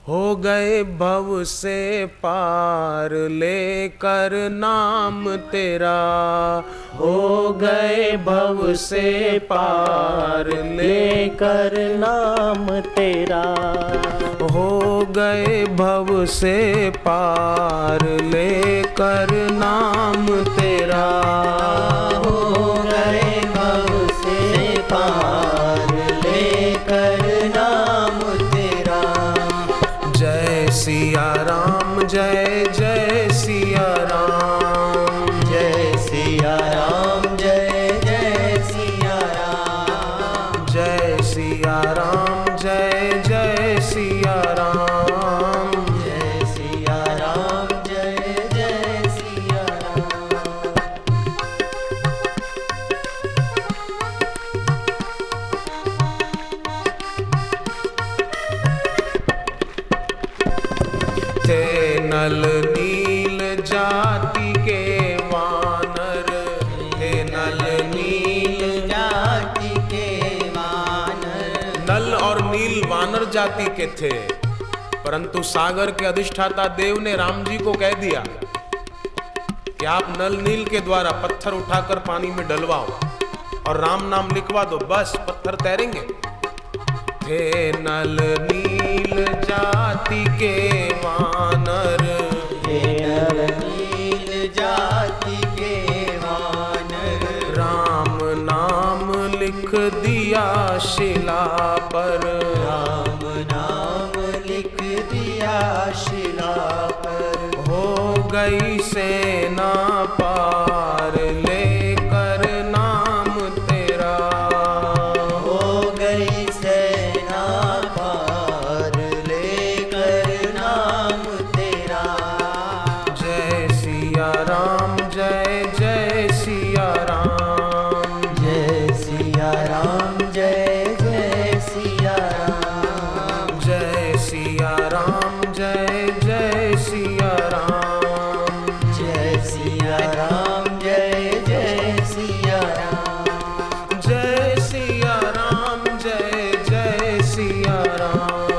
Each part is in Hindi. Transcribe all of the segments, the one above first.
हो गए भव से पार लेकर नाम तेरा, हो गए भव से पार लेकर नाम तेरा, हो गए भव से पार लेकर नाम तेरा, हो गए भव से पार लेकर नाम तेरा। जय सिया राम जय जय सिया राम, जय सिया राम जय जय सिया राम, जय सिया राम जय जय सिया राम, जय सिया राम जय जय सिया राम। थे नल नील जाति के वानर, थे नल नील जाति के वानर, नल और नील वानर जाति के थे, परंतु सागर के अधिष्ठाता देव ने राम जी को कह दिया कि आप नल नील के द्वारा पत्थर उठाकर पानी में डलवाओ और राम नाम लिखवा दो, बस पत्थर तैरेंगे। थे नल नील जाति के वानर, हे नल नील जाति के वानर, राम नाम लिख दिया शिला पर, राम नाम लिख दिया शिला पर। हो गई सेना पार लेकर नाम तेरा, हो गई सेना पार लेकर नाम तेरा। जय सिया राम जय जय सिया राम, जय सिया राम जय जय सिया राम, जय सिया राम जय जय सिया राम, जय सिया राम जय जय सिया राम, जय सिया राम जय जय सिया राम,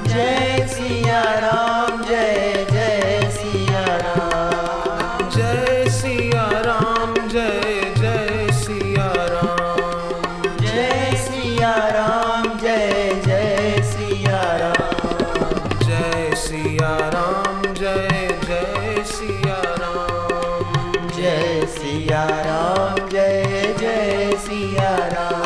जय सिया राम जय जय सिया राम, जय सिया राम जय जय सिया राम, जय सिया राम जय जय सिया राम, जय सिया राम जय जय सिया राम, जय सिया राम जय जय सिया राम।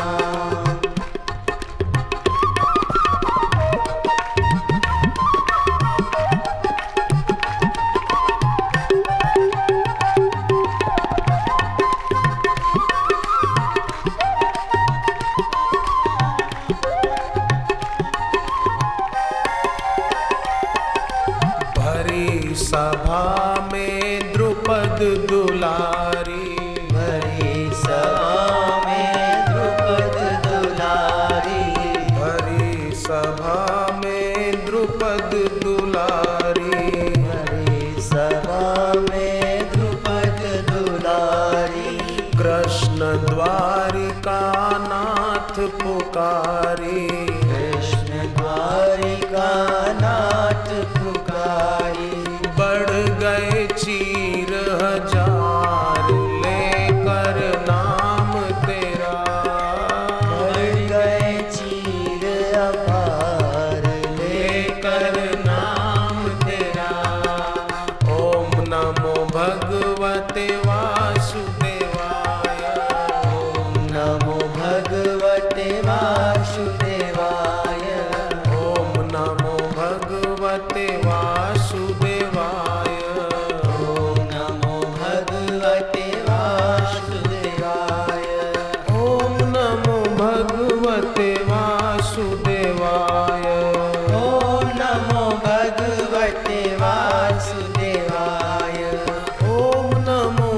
भरी सभा में द्रुपद दुलारी, भरी सभा में द्रुपद दुलारी, भरी सभा में द्रुपद दुलारी, भरी सभा में द्रुपद दुलारी, कृष्ण द्वारिका नाथ पुकारी, कृष्ण द्वारिका नाथ पुकारी। बढ़ गए चीर हजार लेकर नाम तेरा, बढ़ गए चीर अपार लेकर नाम तेरा। ओम नमो भगवते वासुदेवाय, ओम नमो भगवते वासुदेवाय, ओम नमो भगवते वासुदेवाय, ओम नमो भगवते वासुदेवाय, ओम नमो भगवते वासुदेवाय, ओम नमो भगवते वासुदेवाय, ओम नमो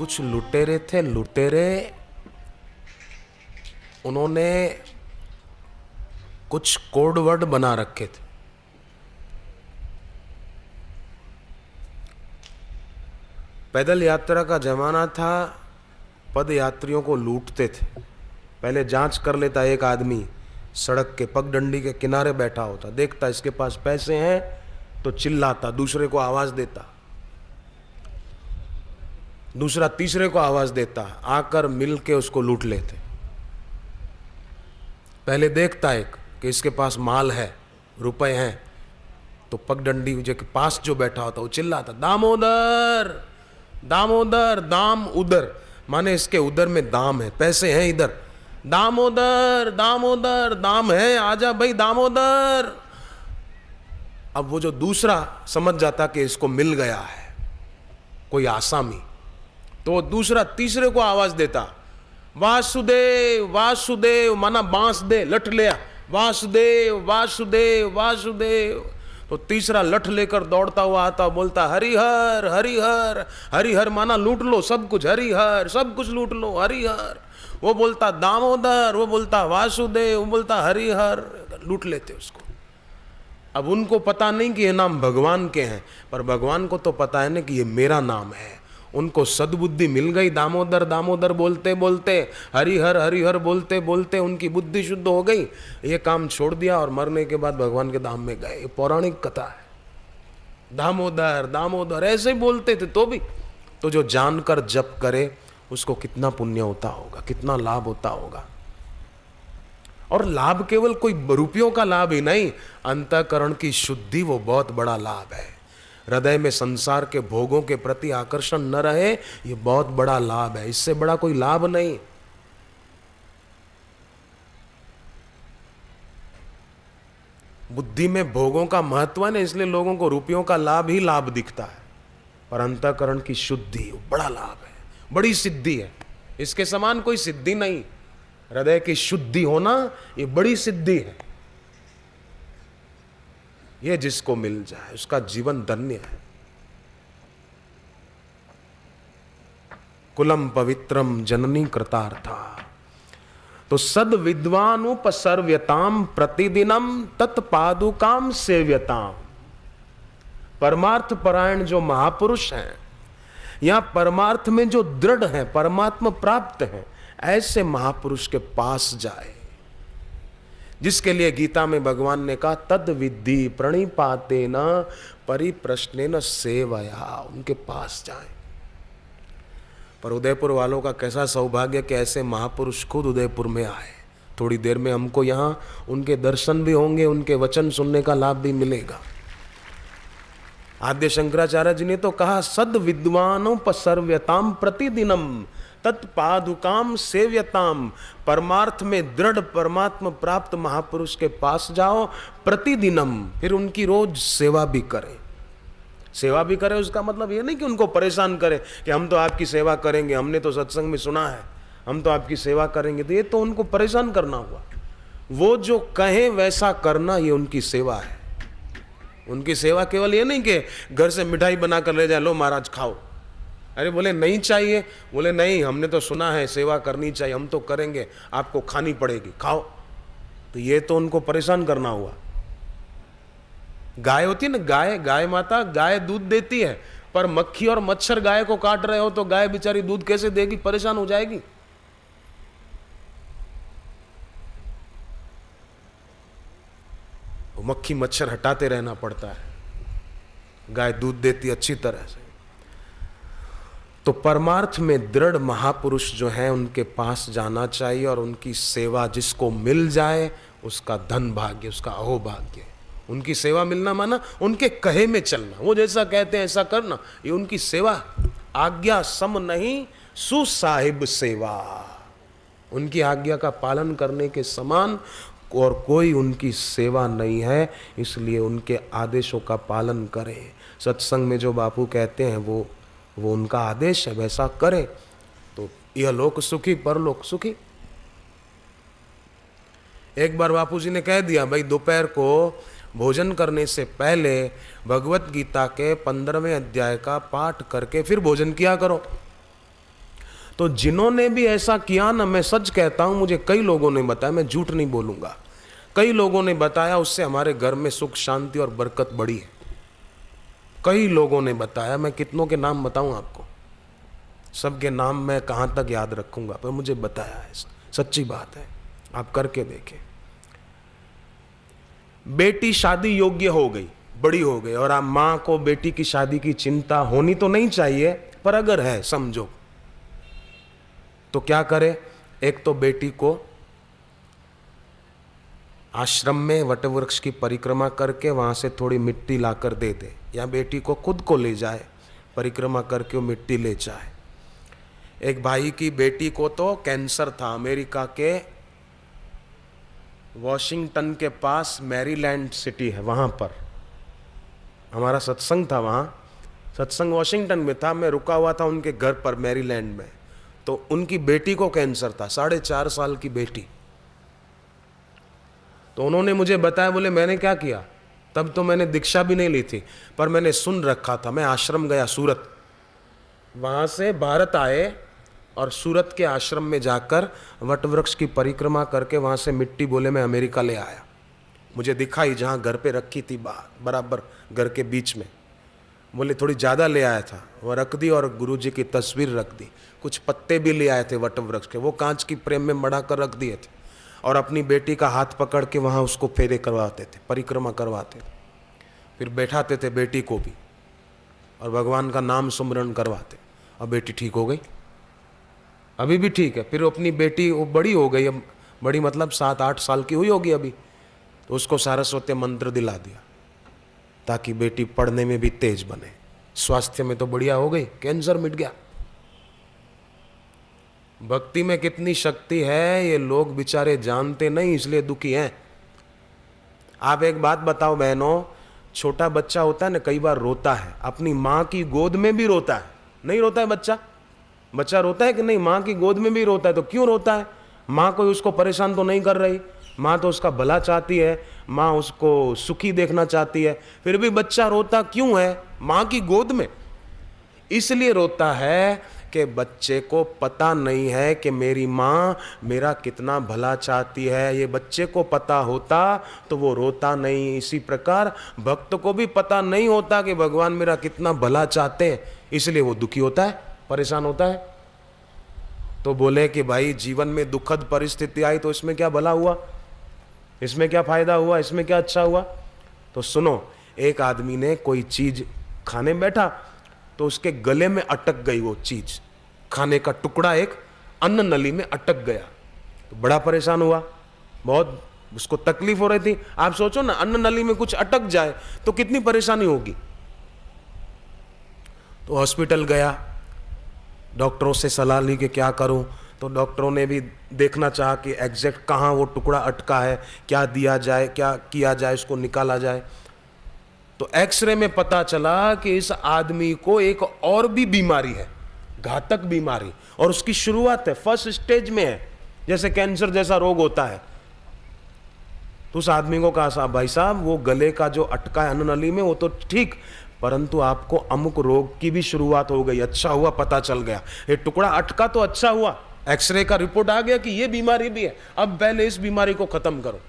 कुछ लुटेरे थे, लुटेरे उन्होंने कुछ कोड वर्ड बना रखे थे। पैदल यात्रा का जमाना था, पद यात्रियों को लूटते थे। पहले जांच कर लेता एक आदमी, सड़क के पगडंडी के किनारे बैठा होता, देखता इसके पास पैसे हैं तो चिल्लाता, दूसरे को आवाज देता, दूसरा तीसरे को आवाज देता, आकर मिलके उसको लूट लेते। पहले देखता एक कि इसके पास माल है, रुपए हैं, तो पगडंडी के पास जो बैठा होता वो चिल्लाता, दामोदर दामोदर, दाम उधर, माने इसके उधर में दाम है, पैसे हैं इधर, दामोदर दामोदर, दाम है, आजा भाई दामोदर। अब वो जो दूसरा समझ जाता कि इसको मिल गया है कोई आसामी, तो दूसरा तीसरे को आवाज देता, वासुदेव वासुदेव, माना बांस दे, लठ लिया, वासुदेव वासुदेव वासुदेव। तो तीसरा लठ लेकर दौड़ता हुआ आता, बोलता हरिहर हरिहर, हरिहर माना लूट लो सब कुछ, हरिहर सब कुछ लूट लो, हरिहर। वो बोलता दामोदर, वो बोलता वासुदेव, वो बोलता हरिहर, लूट लेते उसको। अब उनको पता नहीं कि ये नाम भगवान के हैं, पर भगवान को तो पता है ना कि ये मेरा नाम है। उनको सद्बुद्धि मिल गई, दामोदर दामोदर बोलते बोलते, हरिहर हरिहर बोलते बोलते उनकी बुद्धि शुद्ध हो गई। ये काम छोड़ दिया और मरने के बाद भगवान के धाम में गए। ये पौराणिक कथा है। दामोदर दामोदर ऐसे बोलते थे तो भी, तो जो जानकर जप करे उसको कितना पुण्य होता होगा, कितना लाभ होता होगा। और लाभ केवल कोई रुपयों का लाभ ही नहीं, अंतःकरण की शुद्धि वो बहुत बड़ा लाभ है। हृदय में संसार के भोगों के प्रति आकर्षण न रहे, ये बहुत बड़ा लाभ है। इससे बड़ा कोई लाभ नहीं। बुद्धि में भोगों का महत्व है, इसलिए लोगों को रुपयों का लाभ ही लाभ दिखता है, पर अंतःकरण की शुद्धि बड़ा लाभ है, बड़ी सिद्धि है। इसके समान कोई सिद्धि नहीं। हृदय की शुद्धि होना ये बड़ी सिद्धि है। ये जिसको मिल जाए उसका जीवन धन्य है। कुलम पवित्रम जननी कृतार्था, तो सद विद्वानुपसर्व्यताम प्रतिदिनम तत्पादुकाम सेव्यताम। परमार्थ परायण जो महापुरुष हैं या परमार्थ में जो दृढ़ हैं, परमात्मा प्राप्त हैं, ऐसे महापुरुष के पास जाए, जिसके लिए गीता में भगवान ने कहा तद विद्धि प्रणिपाते न परिप्रश्ने न सेवया, उनके पास जाए। पर उदयपुर वालों का कैसा सौभाग्य कि ऐसे महापुरुष खुद उदयपुर में आए। थोड़ी देर में हमको यहाँ उनके दर्शन भी होंगे, उनके वचन सुनने का लाभ भी मिलेगा। आद्य शंकराचार्य जी ने तो कहा सद विद्वानोपसर्व्यताम प्रतिदिनम तत्पादुकाम सेव्यताम। परमार्थ में दृढ़ परमात्मा प्राप्त महापुरुष के पास जाओ प्रतिदिनम, फिर उनकी रोज सेवा भी करें। सेवा भी करें उसका मतलब ये नहीं कि उनको परेशान करें कि हम तो आपकी सेवा करेंगे, हमने तो सत्संग में सुना है, हम तो आपकी सेवा करेंगे, तो ये तो उनको परेशान करना हुआ। वो जो कहें वैसा करना, ये उनकी सेवा है। उनकी सेवा केवल ये नहीं कि घर से मिठाई बना कर ले जाए, लो महाराज खाओ। अरे बोले नहीं चाहिए, बोले नहीं हमने तो सुना है सेवा करनी चाहिए, हम तो करेंगे, आपको खानी पड़ेगी, खाओ। तो ये तो उनको परेशान करना हुआ। गाय होती है ना, गाय माता, गाय दूध देती है, पर मक्खी और मच्छर गाय को काट रहे हो तो गाय बेचारी दूध कैसे देगी, परेशान हो जाएगी। वो मक्खी मच्छर हटाते रहना पड़ता है, गाय दूध देती अच्छी तरह से। तो परमार्थ में दृढ़ महापुरुष जो हैं उनके पास जाना चाहिए, और उनकी सेवा जिसको मिल जाए उसका धन भाग्य, उसका अहोभाग्य। उनकी सेवा मिलना माना उनके कहे में चलना, वो जैसा कहते हैं ऐसा करना, ये उनकी सेवा। आज्ञा सम नहीं सुसाहिब सेवा, उनकी आज्ञा का पालन करने के समान और कोई उनकी सेवा नहीं है, इसलिए उनके आदेशों का पालन करें। सत्संग में जो बापू कहते हैं वो उनका आदेश है, वैसा करें तो यह लोक सुखी परलोक सुखी। एक बार बापू जी ने कह दिया, भाई दोपहर को भोजन करने से पहले भगवत गीता के 15वें अध्याय का पाठ करके फिर भोजन किया करो। तो जिन्होंने भी ऐसा किया ना, मैं सच कहता हूं, मुझे कई लोगों ने बताया, मैं झूठ नहीं बोलूंगा, कई लोगों ने बताया उससे हमारे घर में सुख शांति और बरकत बढ़ी है। कई लोगों ने बताया, मैं कितनों के नाम बताऊं आपको, सबके नाम मैं कहां तक याद रखूंगा, पर मुझे बताया है, सच्ची बात है, आप करके देखें। बेटी शादी योग्य हो गई, बड़ी हो गई, और आप मां को बेटी की शादी की चिंता होनी तो नहीं चाहिए, पर अगर है समझो तो क्या करे। एक तो बेटी को आश्रम में वटवृक्ष की परिक्रमा करके वहां से थोड़ी मिट्टी लाकर दे दे, या बेटी को खुद को ले जाए, परिक्रमा करके वो मिट्टी ले जाए। एक भाई की बेटी को तो कैंसर था, अमेरिका के वॉशिंगटन के पास मैरीलैंड सिटी है, वहां पर हमारा सत्संग था, वहां सत्संग वॉशिंगटन में था, मैं रुका हुआ था उनके घर पर मैरीलैंड में, तो उनकी बेटी को कैंसर था, 4.5 साल की बेटी। तो उन्होंने मुझे बताया, बोले मैंने क्या किया, तब तो मैंने दीक्षा भी नहीं ली थी, पर मैंने सुन रखा था। मैं आश्रम गया सूरत, वहां से भारत आए और सूरत के आश्रम में जाकर वटवृक्ष की परिक्रमा करके वहां से मिट्टी, बोले मैं अमेरिका ले आया। मुझे दिखाई जहां घर पे रखी थी, बराबर घर के बीच में, बोले थोड़ी ज़्यादा ले आया था, वो रख दी, और गुरुजी की तस्वीर रख दी, कुछ पत्ते भी ले आए थे वटवृक्ष के, वो कांच की फ्रेम में मढ़ा कर रख दिए थे, और अपनी बेटी का हाथ पकड़ के वहाँ उसको फेरे करवाते थे, परिक्रमा करवाते थे, फिर बैठाते थे बेटी को भी, और भगवान का नाम सुमरण करवाते, और बेटी ठीक हो गई, अभी भी ठीक है। फिर अपनी बेटी वो बड़ी हो गई, अब बड़ी मतलब 7-8 साल की हुई होगी अभी, तो उसको सारस्वती मंत्र दिला दिया ताकि बेटी पढ़ने में भी तेज बने, स्वास्थ्य में तो बढ़िया हो गई, कैंसर मिट गया। भक्ति में कितनी शक्ति है ये लोग बेचारे जानते नहीं, इसलिए दुखी हैं। आप एक बात बताओ बहनों, छोटा बच्चा होता है ना, कई बार रोता है, अपनी माँ की गोद में भी रोता है, नहीं रोता है बच्चा? बच्चा रोता है कि नहीं? माँ की गोद में भी रोता है, तो क्यों रोता है? माँ कोई उसको परेशान तो नहीं कर रही, माँ तो उसका भला चाहती है, माँ उसको सुखी देखना चाहती है, फिर भी बच्चा रोता क्यों है? माँ की गोद में इसलिए रोता है कि बच्चे को पता नहीं है कि मेरी माँ मेरा कितना भला चाहती है। ये बच्चे को पता होता तो वो रोता नहीं। इसी प्रकार भक्त को भी पता नहीं होता कि भगवान मेरा कितना भला चाहते हैं, इसलिए वो दुखी होता है, परेशान होता है। तो बोले कि भाई जीवन में दुखद परिस्थिति आई तो इसमें क्या भला हुआ, इसमें क्या फायदा हुआ, इसमें क्या अच्छा हुआ? तो सुनो, एक आदमी ने कोई चीज खाने बैठा तो उसके गले में अटक गई वो चीज, खाने का टुकड़ा एक अन्न नली में अटक गया, तो बड़ा परेशान हुआ, बहुत उसको तकलीफ हो रही थी। आप सोचो ना, अन्न नली में कुछ अटक जाए तो कितनी परेशानी होगी। तो हॉस्पिटल गया, डॉक्टरों से सलाह ली कि क्या करूं, तो डॉक्टरों ने भी देखना चाहा कि एग्जैक्ट कहाँ वो टुकड़ा अटका है, क्या दिया जाए, क्या किया जाए, उसको निकाला जाए। तो एक्सरे में पता चला कि इस आदमी को एक और भी बीमारी है, घातक बीमारी, और उसकी शुरुआत है, फर्स्ट स्टेज में है, जैसे कैंसर जैसा रोग होता है। तो उस आदमी को कहा, साहब भाई साहब वो गले का जो अटका है अन्न नली में वो तो ठीक, परंतु आपको अमुक रोग की भी शुरुआत हो गई। अच्छा हुआ पता चल गया, ये टुकड़ा अटका तो अच्छा हुआ, एक्सरे का रिपोर्ट आ गया कि ये बीमारी भी है, अब पहले इस बीमारी को खत्म करो।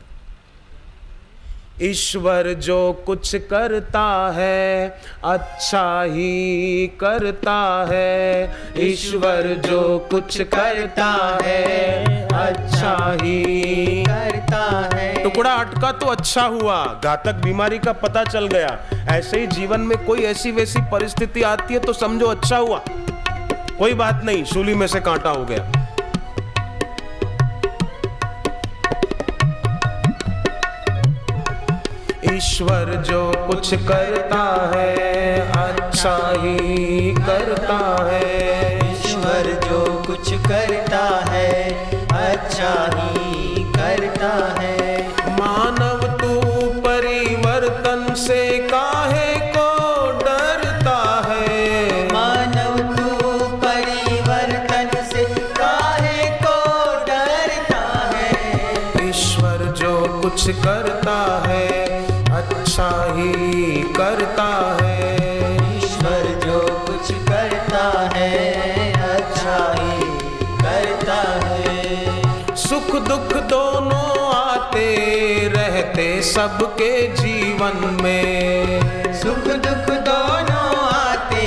ईश्वर जो कुछ करता है अच्छा ही करता है, ईश्वर जो कुछ करता है अच्छा ही करता है। टुकड़ा अटका तो अच्छा हुआ, घातक बीमारी का पता चल गया। ऐसे ही जीवन में कोई ऐसी वैसी परिस्थिति आती है तो समझो अच्छा हुआ, कोई बात नहीं, सूली में से कांटा हो गया। ईश्वर जो कुछ करता है अच्छा ही करता है, ईश्वर जो कुछ करता है अच्छा ही करता है। मानव तू परिवर्तन से काहे को डरता है, मानव तू परिवर्तन से काहे को डरता है। ईश्वर जो कुछ करता है अच्छा ही करता है, ईश्वर जो कुछ करता है अच्छा ही सुख दुख दोनों आते रहते सबके जीवन में। सुख दुख दोनों आते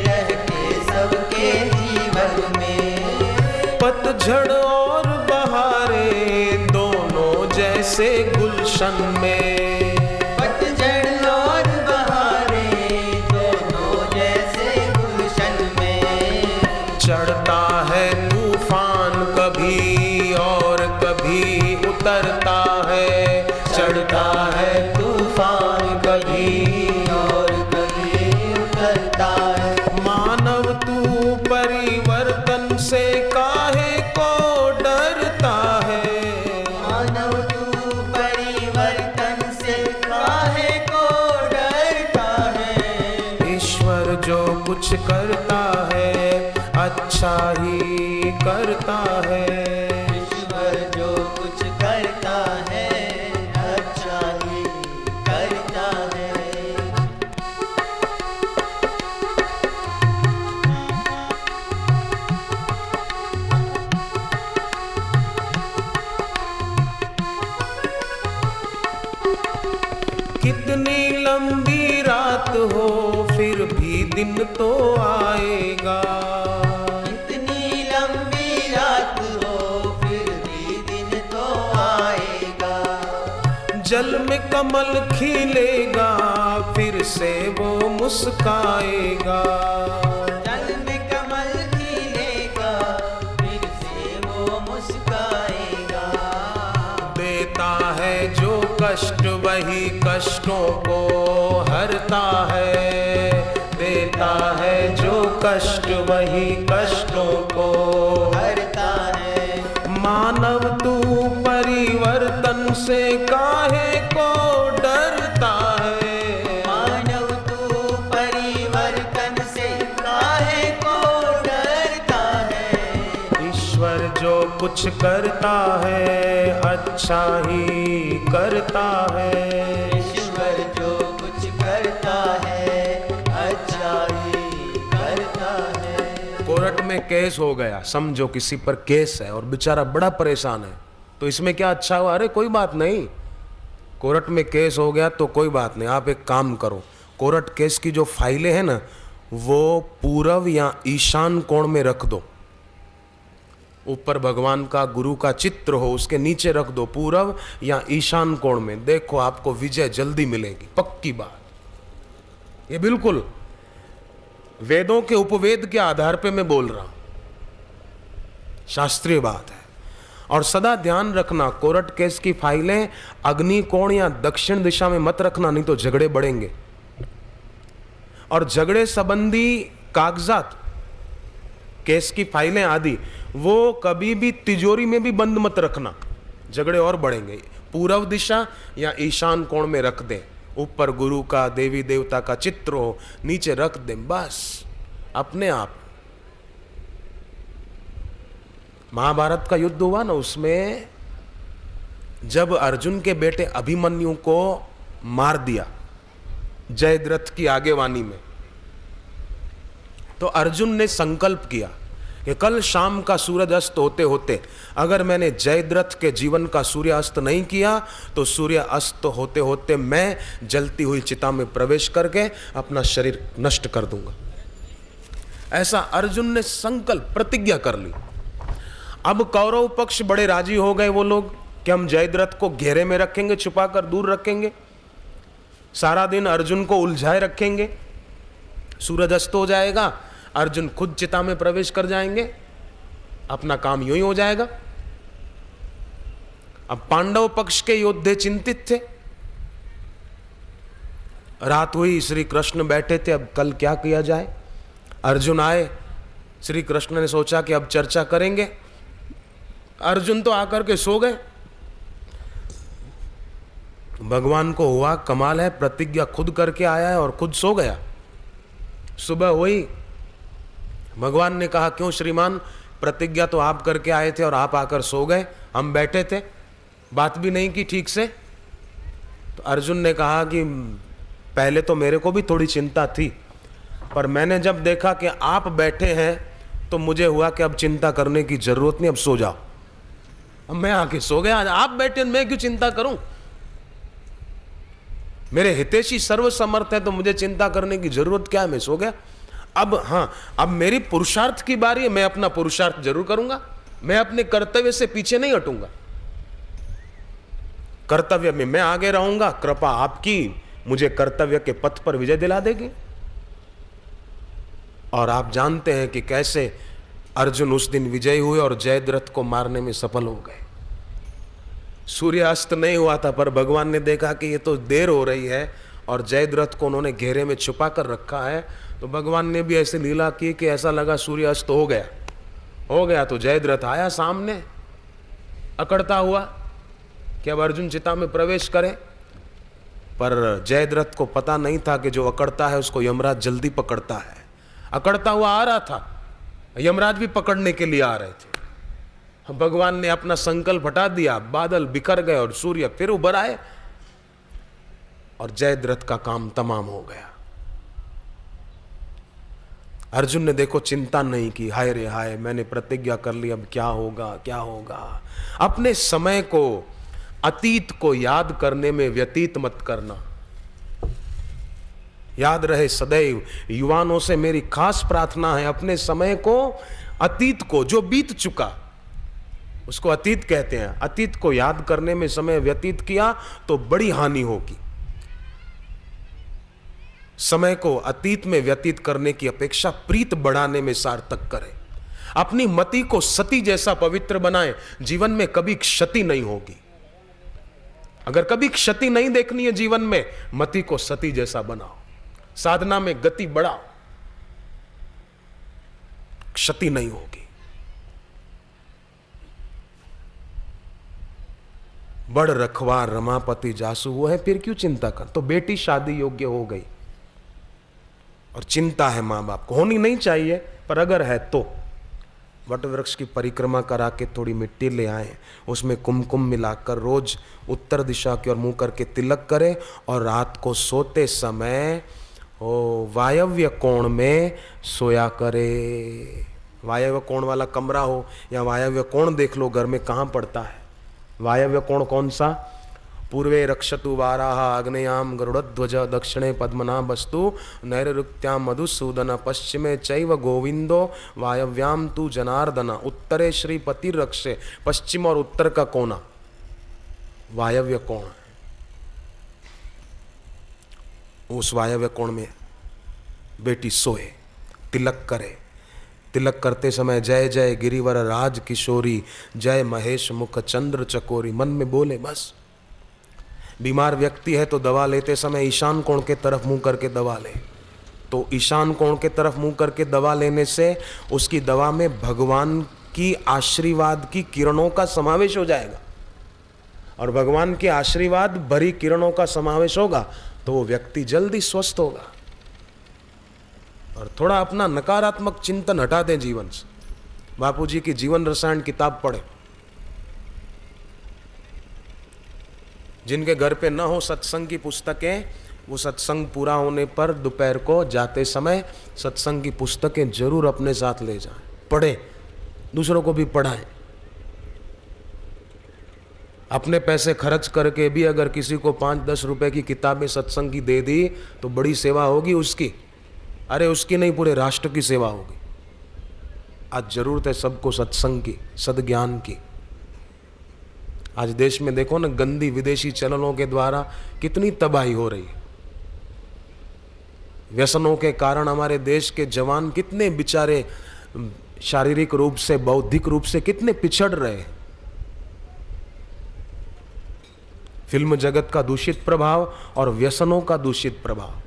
रहते सबके जीवन में। पतझड़ और बहारे दोनों जैसे गुलशन में। पतझड़ और बहारे दोनों जैसे गुलशन में। चढ़ता है तूफान कभी और कभी उतरता है। चढ़ता है तूफान कभी और कभी उतरता है। मानव तू परिवर्तन से काहे को डरता है। मानव तू परिवर्तन से काहे को डरता है। ईश्वर जो कुछ करता है अच्छा ही करता है। ईश्वर जो कुछ करता है अच्छा ही करता है। कितनी लंबी रात हो फिर भी दिन तो आएगा। इतनी लंबी रात हो फिर भी दिन तो आएगा। जल में कमल खिलेगा फिर से वो मुस्काएगा। जल में कमल खिलेगा फिर से वो मुस्काएगा। देता है जो कष्ट वही कष्टों को हरता है। देता है जो कष्ट वही कष्टों को हरता है। मानव तू परिवर्तन से काहे को डरता है। मानव तू परिवर्तन से काहे को डरता है। ईश्वर जो कुछ करता है अच्छा ही करता है। ईश्वर जो कुछ करता है अच्छा ही करता है। कोर्ट में केस हो गया, समझो किसी पर केस है और बेचारा बड़ा परेशान है, तो इसमें क्या अच्छा हुआ? अरे कोई बात नहीं, कोर्ट में केस हो गया तो कोई बात नहीं। आप एक काम करो, कोर्ट केस की जो फाइलें हैं ना वो पूरब या ईशान कोण में रख दो। ऊपर भगवान का गुरु का चित्र हो, उसके नीचे रख दो पूरब या ईशान कोण में। देखो आपको विजय जल्दी मिलेगी, पक्की बात। ये बिल्कुल वेदों के उपवेद के आधार पे मैं बोल रहा हूं, शास्त्रीय बात है। और सदा ध्यान रखना, कोर्ट केस की फाइलें अग्नि कोण या दक्षिण दिशा में मत रखना, नहीं तो झगड़े बढ़ेंगे। और झगड़े संबंधी कागजात, केस की फाइलें आदि, वो कभी भी तिजोरी में भी बंद मत रखना, झगड़े और बढ़ेंगे। पूर्व दिशा या ईशान कोण में रख दें। ऊपर गुरु का, देवी देवता का चित्र हो, नीचे रख दें, बस अपने आप। महाभारत का युद्ध हुआ ना, उसमें जब अर्जुन के बेटे अभिमन्यु को मार दिया जयद्रथ की आगेवानी में, तो अर्जुन ने संकल्प किया कि कल शाम का सूरज अस्त होते होते अगर मैंने जयद्रथ के जीवन का सूर्यास्त नहीं किया तो सूर्य अस्त होते होते मैं जलती हुई चिता में प्रवेश करके अपना शरीर नष्ट कर दूंगा। ऐसा अर्जुन ने संकल्प, प्रतिज्ञा कर ली। अब कौरव पक्ष बड़े राजी हो गए वो लोग कि हम जयद्रथ को घेरे में रखेंगे, छुपाकर दूर रखेंगे, सारा दिन अर्जुन को उलझाए रखेंगे। सूरज अस्त हो जाएगा, अर्जुन खुद चिता में प्रवेश कर जाएंगे, अपना काम यूं ही हो जाएगा। अब पांडव पक्ष के योद्धे चिंतित थे। रात हुई, श्री कृष्ण बैठे थे, अब कल क्या किया जाए। अर्जुन आए, श्री कृष्ण ने सोचा कि अब चर्चा करेंगे। अर्जुन तो आकर के सो गए। भगवान को हुआ कमाल है, प्रतिज्ञा खुद करके आया है और खुद सो गया। सुबह हुई, भगवान ने कहा क्यों श्रीमान, प्रतिज्ञा तो आप करके आए थे और आप आकर सो गए, हम बैठे थे, बात भी नहीं की ठीक से। तो अर्जुन ने कहा कि पहले तो मेरे को भी थोड़ी चिंता थी, पर मैंने जब देखा कि आप बैठे हैं तो मुझे हुआ कि अब चिंता करने की जरूरत नहीं, अब सो जाओ। अब मैं आके सो गया, आप बैठे, मैं क्यों चिंता करूं? मेरे हितैषी सर्वसमर्थ है, तो मुझे चिंता करने की जरूरत क्या है? मैं सो गया। अब हाँ, अब मेरी पुरुषार्थ की बारी है, मैं अपना पुरुषार्थ जरूर करूंगा, मैं अपने कर्तव्य से पीछे नहीं हटूंगा। कर्तव्य में मैं आगे रहूंगा, कृपा आपकी मुझे कर्तव्य के पथ पर विजय दिला देगी। और आप जानते हैं कि कैसे अर्जुन उस दिन विजयी हुए और जयद्रथ को मारने में सफल हो गए। सूर्यास्त नहीं हुआ था, पर भगवान ने देखा कि ये तो देर हो रही है और जयद्रथ को उन्होंने घेरे में छुपा कर रखा है, तो भगवान ने भी ऐसी लीला की कि ऐसा लगा सूर्यास्त हो गया। तो जयद्रथ आया सामने अकड़ता हुआ कि अब अर्जुन चिता में प्रवेश करे, पर जयद्रथ को पता नहीं था कि जो अकड़ता है उसको यमराज जल्दी पकड़ता है। अकड़ता हुआ आ रहा था, यमराज भी पकड़ने के लिए आ रहे थे। भगवान ने अपना संकल्प हटा दिया, बादल बिखर गए और सूर्य फिर उभर आए और जयद्रथ का काम तमाम हो गया। अर्जुन ने देखो चिंता नहीं की, हाय रे हाय, मैंने प्रतिज्ञा कर ली, अब क्या होगा। अपने समय को, अतीत को याद करने में व्यतीत मत करना। याद रहे सदैव, युवानों से मेरी खास प्रार्थना है, अपने समय को, अतीत को, जो बीत चुका उसको अतीत कहते हैं, अतीत को याद करने में समय व्यतीत किया तो बड़ी हानि होगी। समय को अतीत में व्यतीत करने की अपेक्षा प्रीत बढ़ाने में सार्थक करें। अपनी मति को सती जैसा पवित्र बनाएं, जीवन में कभी क्षति नहीं होगी। अगर कभी क्षति नहीं देखनी है जीवन में, मति को सती जैसा बनाओ, साधना में गति बढ़ाओ, क्षति नहीं होगी। बड़ रखवार रमापति जासु वो है, फिर क्यों चिंता कर। तो बेटी शादी योग्य हो गई और चिंता है मां बाप को, होनी नहीं चाहिए, पर अगर है तो वट वृक्ष की परिक्रमा करा के थोड़ी मिट्टी ले आए, उसमें कुमकुम मिलाकर रोज उत्तर दिशा की ओर मुंह करके तिलक करें और रात को सोते समय वायव्य कोण में सोया करे। वायव्य कोण वाला कमरा हो या वायव्य कोण देख लो घर में कहाँ पड़ता है। वायव्य कोण कौन सा? पूर्वे रक्षतु वाराह आग्नेयाम गरुड़ध्वज दक्षिणे पद्मनाभस्तु नैऋत्याम मधुसूदन पश्चिमे चैव गोविंदो वायव्याम तु जनार्दन उत्तरे श्रीपति रक्षे। पश्चिम और उत्तर का कोना वायव्य कोण है। उस वायव्य कोण में बेटी सोए, तिलक करे। तिलक करते समय जय जय गिरिवर राज किशोरी, जय महेश मुख चंद्र चकोरी मन में बोले बस। बीमार व्यक्ति है तो दवा लेते समय ईशान कोण के तरफ मुंह करके दवा ले। तो ईशान कोण के तरफ मुंह करके दवा लेने से उसकी दवा में भगवान की आशीर्वाद की किरणों का समावेश हो जाएगा, और भगवान के आशीर्वाद भरी किरणों का समावेश होगा तो वो व्यक्ति जल्दी स्वस्थ होगा। और थोड़ा अपना नकारात्मक चिंतन हटा दें जीवन से। बापू जी की जीवन रसायन किताब पढ़े। जिनके घर पे न हो सत्संग की पुस्तकें, वो सत्संग पूरा होने पर दोपहर को जाते समय सत्संग की पुस्तकें जरूर अपने साथ ले जाएं, पढ़ें, दूसरों को भी पढ़ाएं। अपने पैसे खर्च करके भी अगर किसी को 5-10 रुपए की किताबें सत्संग की दे दी तो बड़ी सेवा होगी उसकी। अरे उसकी नहीं, पूरे राष्ट्र की सेवा होगी। आज जरूरत है सबको सत्संग की, सद्ज्ञान की। आज देश में देखो ना, गंदी विदेशी चलनों के द्वारा कितनी तबाही हो रही है। व्यसनों के कारण हमारे देश के जवान कितने बेचारे शारीरिक रूप से, बौद्धिक रूप से कितने पिछड़ रहे हैं। फिल्म जगत का दूषित प्रभाव और व्यसनों का दूषित प्रभाव।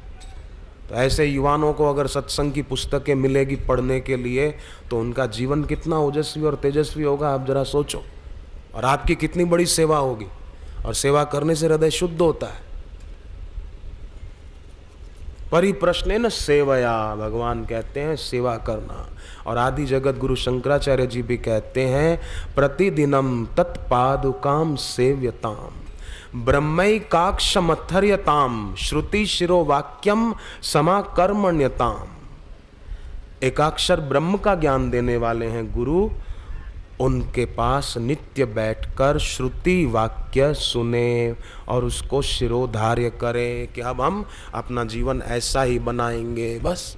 तो ऐसे युवानों को अगर सत्संग की पुस्तकें मिलेगी पढ़ने के लिए तो उनका जीवन कितना ओजस्वी और तेजस्वी होगा, आप जरा सोचो। और आपकी कितनी बड़ी सेवा होगी, और सेवा करने से हृदय शुद्ध होता है। परिप्रश्नेन सेवया, भगवान कहते हैं सेवा करना। और आदि जगत गुरु शंकराचार्य जी भी कहते हैं प्रतिदिनम तत्पादुकाम सेव्यताम ब्रह्मैकाक्षमथर्यताम श्रुति शिरो वाक्यम समाकर्मण्यताम। एकाक्षर ब्रह्म का ज्ञान देने वाले हैं गुरु, उनके पास नित्य बैठकर श्रुति वाक्य सुने और उसको शिरोधार्य करें कि अब हम अपना जीवन ऐसा ही बनाएंगे। बस